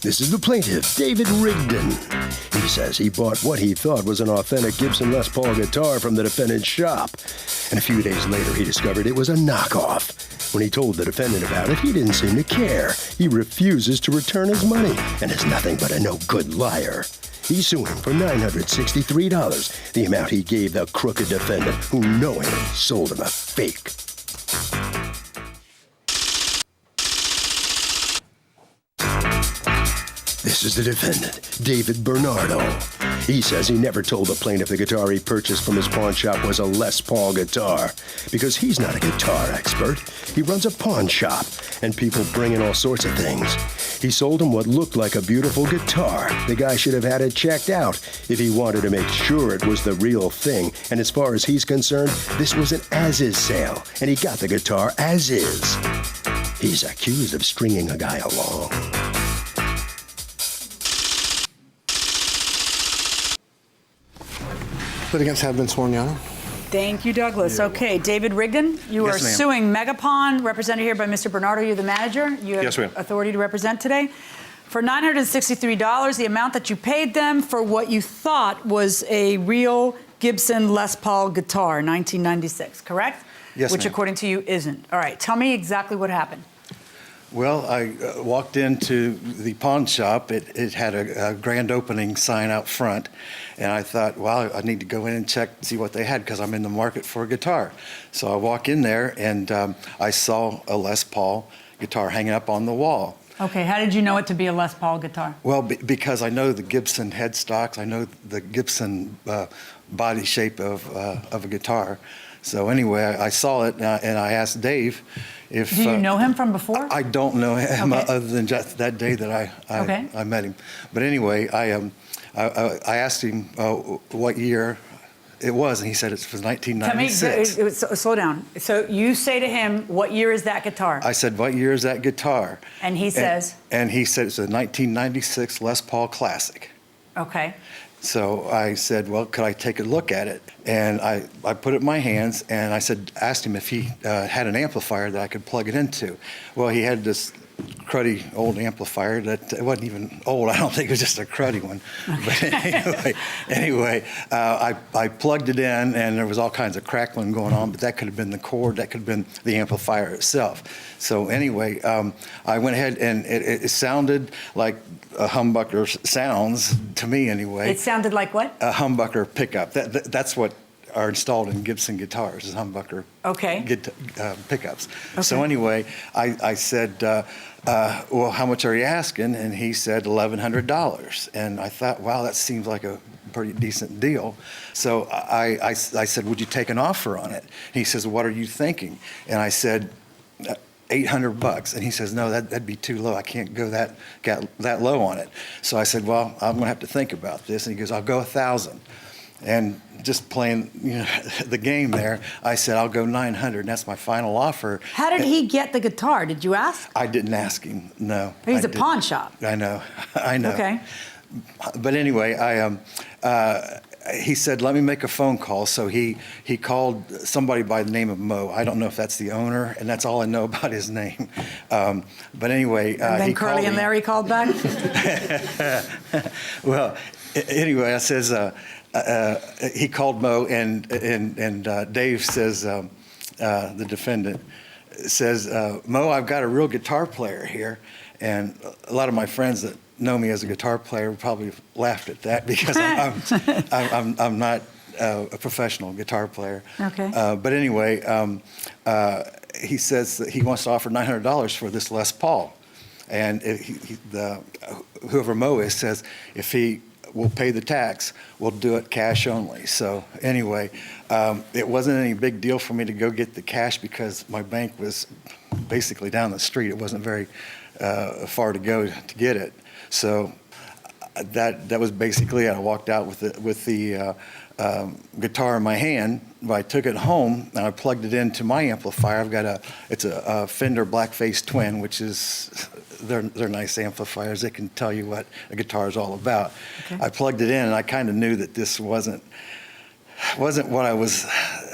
This is the plaintiff, David Rigdon. He says he bought what he thought was an authentic Gibson Les Paul guitar from the defendant's shop. And a few days later, he discovered it was a knockoff. When he told the defendant about it, he didn't seem to care. He refuses to return his money and is nothing but a no-good liar. He's suing for $963, the amount he gave the crooked defendant who knowingly sold him a fake. This is the defendant, David Bernardo. He says he never told the plaintiff the guitar he purchased from his pawn shop was a Les Paul guitar because he's not a guitar expert. He runs a pawn shop, and people bring in all sorts of things. He sold him what looked like a beautiful guitar. The guy should have had it checked out if he wanted to make sure it was the real thing. And as far as he's concerned, this was an as-is sale, and he got the guitar as is. He's accused of stringing a guy along. Litigants have been sworn, Your Honor. Thank you, Douglas. Okay, David Rigdon, you are suing Megapon, represented here by Mr. Bernardo. You're the manager. You have authority to represent today. For $963, the amount that you paid them for what you thought was a real Gibson Les Paul guitar, 1996, correct? Yes, Which, according to you, isn't. All right, tell me exactly what happened. Well, I walked into the pawn shop. It had a grand opening sign out front, and I thought, well, I need to go in and check, see what they had, because I'm in the market for a guitar. So I walk in there, and I saw a Les Paul guitar hanging up on the wall. Okay, how did you know it to be a Les Paul guitar? Well, because I know the Gibson headstocks, I know the Gibson body shape of a guitar. So anyway, I saw it, and I asked Dave if... Do you know him from before? I don't know him other than just that day that I met him. But anyway, I asked him what year it was, and he said it was 1996. Tell me, slow down. So you say to him, what year is that guitar? I said, what year is that guitar? And he says? And he said it's a 1996 Les Paul Classic. Okay. So I said, well, could I take a look at it? And I put it in my hands, and I asked him if he had an amplifier that I could plug it into. Well, he had this cruddy old amplifier that it wasn't even old. I don't think it was just a cruddy one. Okay. But anyway, I plugged it in, and there was all kinds of crackling going on, but that could have been the cord, that could have been the amplifier itself. So anyway, I went ahead, and it sounded like a humbucker sounds to me anyway. It sounded like what? A humbucker pickup. That's what are installed in Gibson guitars, is humbucker pickups. Okay. So anyway, I said, well, how much are you asking? And he said $1,100. And I thought, wow, that seems like a pretty decent deal. So I said, would you take an offer on it? And he says, what are you thinking? And I said, $800. And he says, no, that'd be too low. I can't go that low on it. So I said, well, I'm gonna have to think about this. And he goes, I'll go 1,000. And just playing, the game there, I said, I'll go 900, and that's my final offer. How did he get the guitar? Did you ask? I didn't ask him, no. He's a pawn shop. I know, I know. Okay. But anyway, he said, let me make a phone call. So he called somebody by the name of Mo. I don't know if that's the owner, and that's all I know about his name. But anyway, and then Curly and Larry called back? Well, anyway, I says, he called Mo, and Dave says, the defendant says, Mo, I've got a real guitar player here. And a lot of my friends that know me as a guitar player probably laughed at that because I'm not a professional guitar player. Okay. But anyway, he says that he wants to offer $900 for this Les Paul. And whoever Mo is says if he will pay the tax, we'll do it cash only. So anyway, it wasn't any big deal for me to go get the cash because my bank was basically down the street. It wasn't very far to go to get it. So that was basically it. I walked out with the guitar in my hand. I took it home and I plugged it into my amplifier. It's a Fender Blackface Twin, which is they're nice amplifiers. They can tell you what a guitar is all about. Okay. I plugged it in and I kind of knew that this wasn't what I was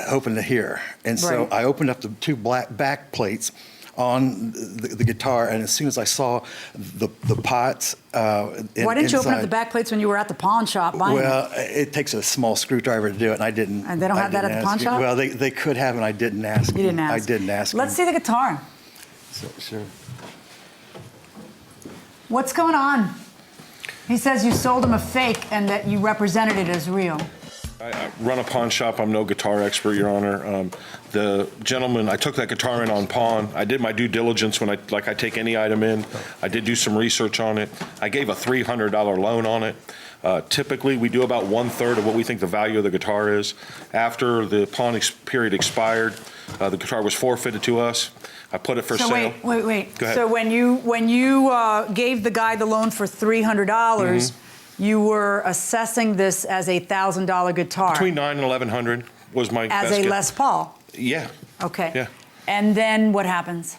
hoping to hear. And so I opened up the two black back plates. on the guitar, and as soon as I saw the pots, why didn't you open up the back plates when you were at the pawn shop buying them? Well, it takes a small screwdriver to do it, and I didn't. And they don't have that at the pawn shop? Well, they could have, and I didn't ask. You didn't ask. I didn't ask. Let's see the guitar. So, sure. What's going on? He says you sold him a fake and that you represented it as real. I run a pawn shop. I'm no guitar expert, Your Honor. The gentleman, I took that guitar in on pawn. I did my due diligence like I take any item in. I did do some research on it. I gave a $300 loan on it. Typically, we do about 1/3 of what we think the value of the guitar is. After the pawn period expired, the guitar was forfeited to us. I put it for sale. Wait. Go ahead. So when you gave the guy the loan for $300, you were assessing this as a $1,000 guitar. Between $900 and $1,100 was my best as a guess. Les Paul. Yeah. Okay. Yeah. And then what happens?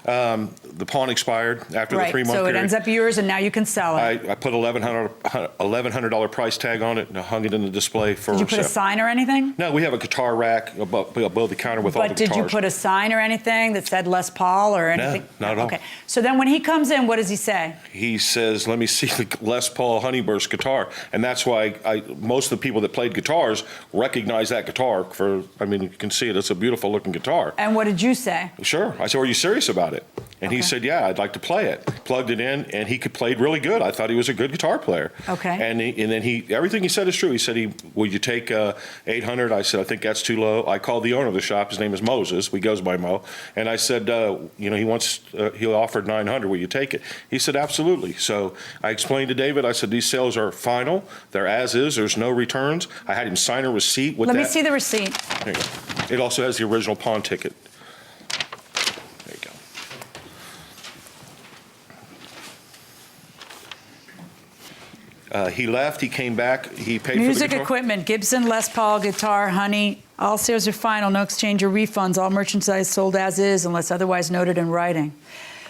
The pawn expired after the 3-month period. So it ends up yours, and now you can sell it. I put $1,100 price tag on it and I hung it in the display for Did you put a sign or anything? No, we have a guitar rack above the counter with all the But guitars. did you put a sign or anything that said Les Paul or anything? No, not at all. Okay. So then when he comes in, what does he say? He says, "Let me see the Les Paul Honeyburst guitar," and that's why most of the people that played guitars recognize that guitar. You can see it; it's a beautiful looking guitar. And what did you say? Sure. I said, "Are you serious about it?" And he said, "Yeah, I'd like to play it." Plugged it in, and he played really good. I thought he was a good guitar player. Okay. And then everything he said is true. He said, "Would you take 800?" I said, "I think that's too low." I called the owner of the shop. His name is Moses. He goes by Mo. And I said, he offered 900. Will you take it? He said, "Absolutely." So I explained to David. I said, "These sales are final. They're as is. There's no returns." I had him sign a receipt with that. Let me see the receipt. There you go. It also has the original pawn ticket. There you go. He left. He came back. He paid for the Music guitar. equipment, Gibson Les Paul guitar, Honey. All sales are final, no exchange or refunds. All merchandise sold as is unless otherwise noted in writing.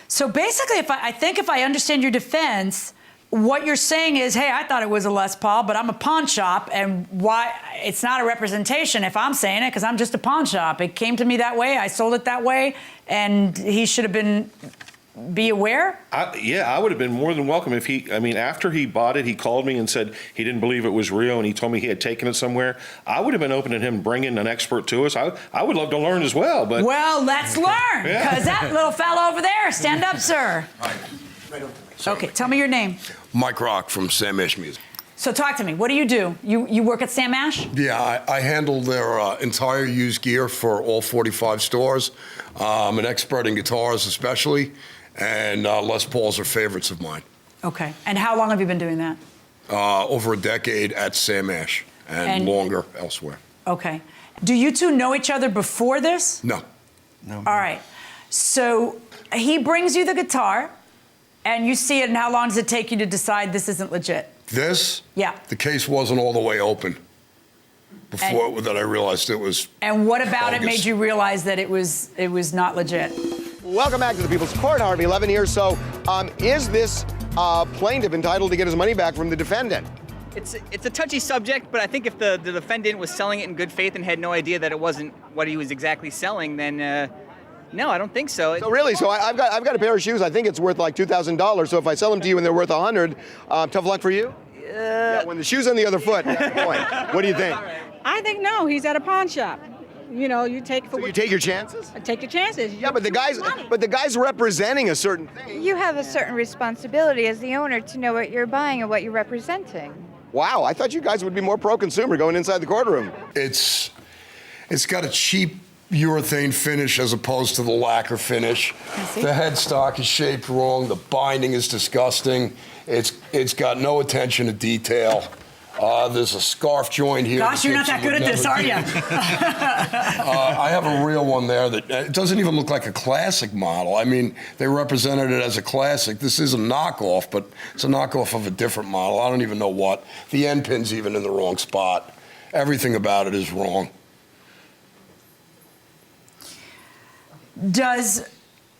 So basically, if I understand your defense, what you're saying is, hey, I thought it was a Les Paul, but I'm a pawn shop, and why it's not a representation if I'm saying it, because I'm just a pawn shop. It came to me that way, I sold it that way, and he should have be aware? I would have been more than welcome if after he bought it, he called me and said he didn't believe it was real, and he told me he had taken it somewhere. I would have been open to him bringing an expert to us. I would love to learn as well, but. Well, let's learn, because that little fellow over there, stand up, sir. Okay, tell me your name. Mike Rock from Sam Ash Music. So talk to me. What do? You work at Sam Ash? Yeah, I handle their entire used gear for all 45 stores. I'm an expert in guitars especially, and Les Pauls are favorites of mine. Okay. And how long have you been doing that? Over a decade at Sam Ash and longer elsewhere. Okay. Do you two know each other before this? No. All right. So he brings you the guitar, and you see it, and how long does it take you to decide this isn't legit? This? Yeah. The case wasn't all the way open before that I realized it was. And what about bogus. it made you realize that it was not legit? Welcome back to the People's Court, Harvey. 11 years. So, is this plaintiff entitled to get his money back from the defendant? It's a touchy subject, but I think if the defendant was selling it in good faith and had no idea that it wasn't what he was exactly selling, then no, I don't think so. So really, I've got a pair of shoes. I think it's worth like $2,000. So if I sell them to you and they're worth $100, tough luck for you. Yeah, when the shoe's on the other foot, that's the point. What do you think? I think no. He's at a pawn shop. You know, you take for. So you take your chances? I take your chances. Yeah, but the guy's representing a certain thing. You have a certain responsibility as the owner to know what you're buying and what you're representing. Wow, I thought you guys would be more pro-consumer going inside the courtroom. It's got a cheap urethane finish as opposed to the lacquer finish. The headstock is shaped wrong. The binding is disgusting. It's got no attention to detail. There's a scarf joint here. Gosh, you're not that good at this, are you? I have a real one there that it doesn't even look like a classic model. I mean, they represented it as a classic. This is a knockoff, but it's a knockoff of a different model. I don't even know what. The end pin's even in the wrong spot. Everything about it is wrong.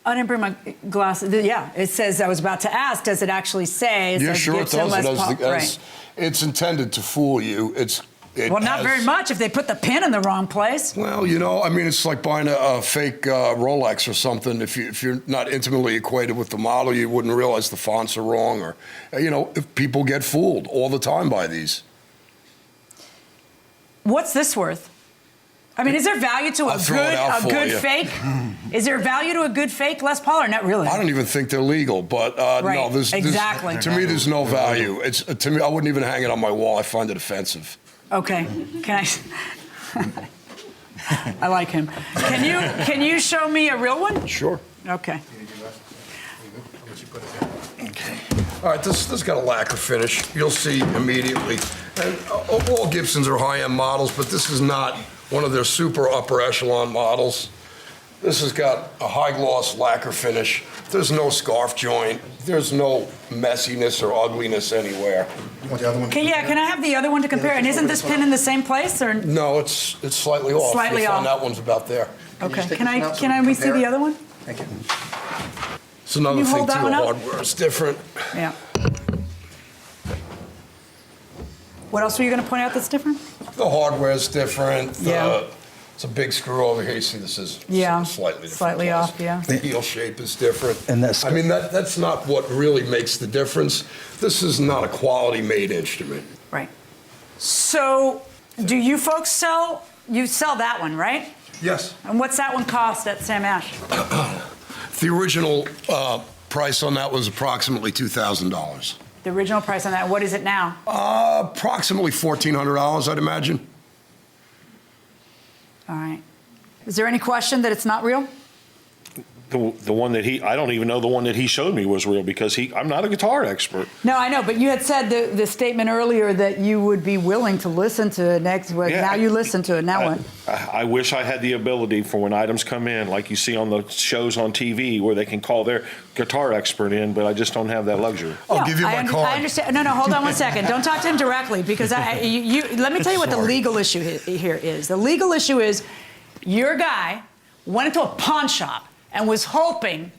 I didn't bring my glasses. Yeah, it says, I was about to ask, does it actually say? Yeah, sure it does. Right. It's intended to fool you. It's Well, not very much if they put the pin in the wrong place. Well, you know, I mean, it's like buying a fake Rolex or something. If you're not intimately acquainted with the model, you wouldn't realize the fonts are wrong, or, you know, if people get fooled all the time by these. What's this worth? I mean, is there value to a good fake? Is there value to a good fake Les Paul, or not really? I don't even think they're legal, but right. No, exactly. To me, there's no value. It's to me, I wouldn't even hang it on my wall. I find it offensive. Okay, can I? I like him. Can you show me a real one? Sure. Okay. Okay. All right, this got a lacquer finish. You'll see immediately. And all Gibsons are high-end models, but this is not one of their super upper echelon models. This has got a high-gloss lacquer finish. There's no scarf joint. There's no messiness or ugliness anywhere. You want the other one? Can I have the other one to compare? And isn't this pin in the same place, or? No, it's slightly off. Slightly off. That one's about there. Okay. Can we see the other one? Thank you. It's another you thing hold too. that The one up? hardware is different. Yeah. What else were you going to point out that's different? The hardware is different. Yeah. It's a big screw over here. You see, this is slightly different. Slightly off, yeah. The heel shape is different. And that's- I mean, that's not what really makes the difference. This is not a quality-made instrument. Right. So, do you folks sell that one, right? Yes. And what's that one cost at Sam Ash? The original price on that was approximately $2,000. The original price on that, what is it now? Approximately $1,400, I'd imagine. All right. Is there any question that it's not real? The one that I don't even know the one that he showed me was real, because I'm not a guitar expert. No, I know, but you had said the statement earlier that you would be willing to listen to next. Yeah, now you listen to it. Now what? I wish I had the ability for when items come in, like you see on the shows on TV, where they can call their guitar expert in, but I just don't have that luxury. I'll give you my card. I understand. No, hold on one second. Don't talk to him directly, because let me tell you what the legal issue here is. The legal issue is your guy went into a pawn shop and was hoping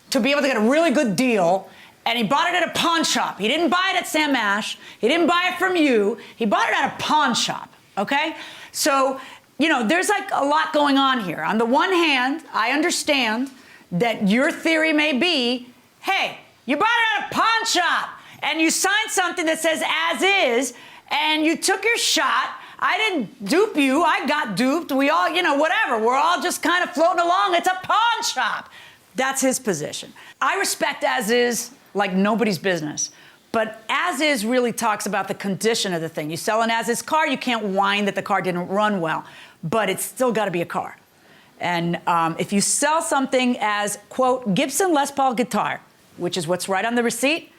to be able to get a really good deal, and he bought it at a pawn shop. He didn't buy it at Sam Ash. He didn't buy it from you. He bought it at a pawn shop, okay? So, you know, there's like a lot going on here. On the one hand, I understand that your theory may be, hey, you bought it at a pawn shop, and you signed something that says as is, and you took your shot. I didn't dupe you. I got duped. We all, you know, whatever. We're all just kind of floating along. It's a pawn shop. That's his position. I respect as is like nobody's business. But as is really talks about the condition of the thing. You sell an as is car, you can't whine that the car didn't run well. But it's still got to be a car. And if you sell something as, quote, Gibson Les Paul guitar, which is what's right on the receipt,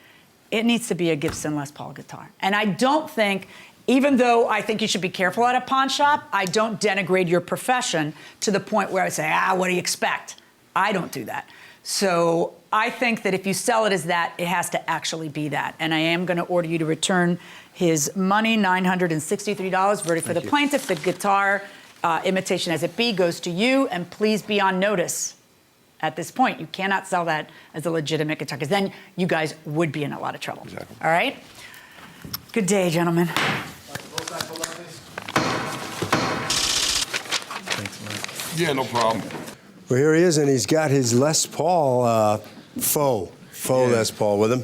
it needs to be a Gibson Les Paul guitar. And I don't think, even though I think you should be careful at a pawn shop, I don't denigrate your profession to the point where I say, what do you expect? I don't do that. So I think that if you sell it as that, it has to actually be that. And I am going to order you to return his money, $963, verdict for the plaintiff. The guitar, imitation as it be, goes to you. And please be on notice at this point. You cannot sell that as a legitimate guitar, because then you guys would be in a lot of trouble. Exactly. All right? Good day, gentlemen. Yeah, no problem. Well, here he is, and he's got his Les Paul faux Les Paul with him.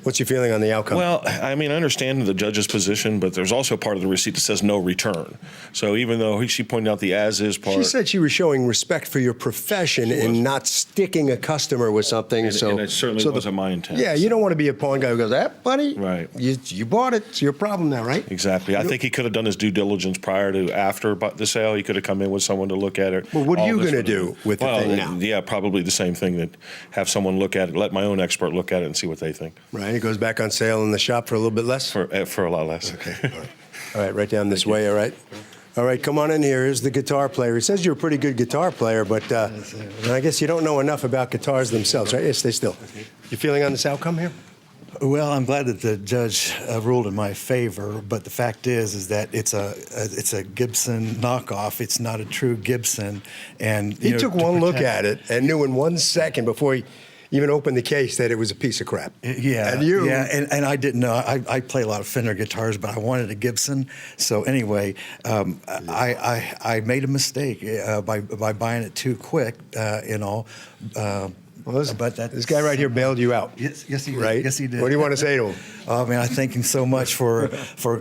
What's your feeling on the outcome? Well, I mean, I understand the judge's position, but there's also part of the receipt that says no return. So even though she pointed out the as-is part. She said she was showing respect for your profession and not sticking a customer with something. And it certainly wasn't my intent. Yeah, you don't want to be a pawn guy who goes, buddy, right. You bought it. It's your problem now, right? Exactly. I think he could have done his due diligence prior to after the sale. He could have come in with someone to look at it. Well, what are you going to do with the thing now? Yeah, probably the same thing, that have someone look at it, let my own expert look at it and see what they think. Right. It goes back on sale in the shop for a little bit less? For a lot less. Okay. All right, right down this way, all right? All right, come on in here. Here's the guitar player. He says you're a pretty good guitar player, but I guess you don't know enough about guitars themselves, right? Yeah, stay still. You feeling on this outcome here? Well, I'm glad that the judge ruled in my favor, but the fact is that it's a Gibson knockoff. It's not a true Gibson. And he took one look at it and knew in 1 second before he even opened the case that it was a piece of crap. Yeah, and I didn't know. I play a lot of Fender guitars, but I wanted a Gibson. So anyway, I made a mistake by buying it too quick, Well, listen, but this guy right here bailed you out. Yes, he did. Right? Yes, he did. What do you want to say to him? Oh man, I thank him so much for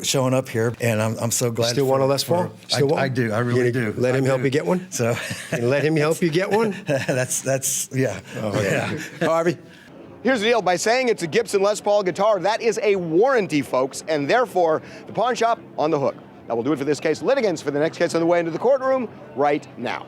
showing up here, and I'm so glad. Still want a Les Paul? Still want? I do. I really do. Let him help you get one. So, let him help you get one. that's yeah. Oh, yeah. Harvey? Here's the deal. By saying it's a Gibson Les Paul guitar, that is a warranty, folks, and therefore the pawn shop on the hook. That will do it for this case. Litigants for the next case on the way into the courtroom right now.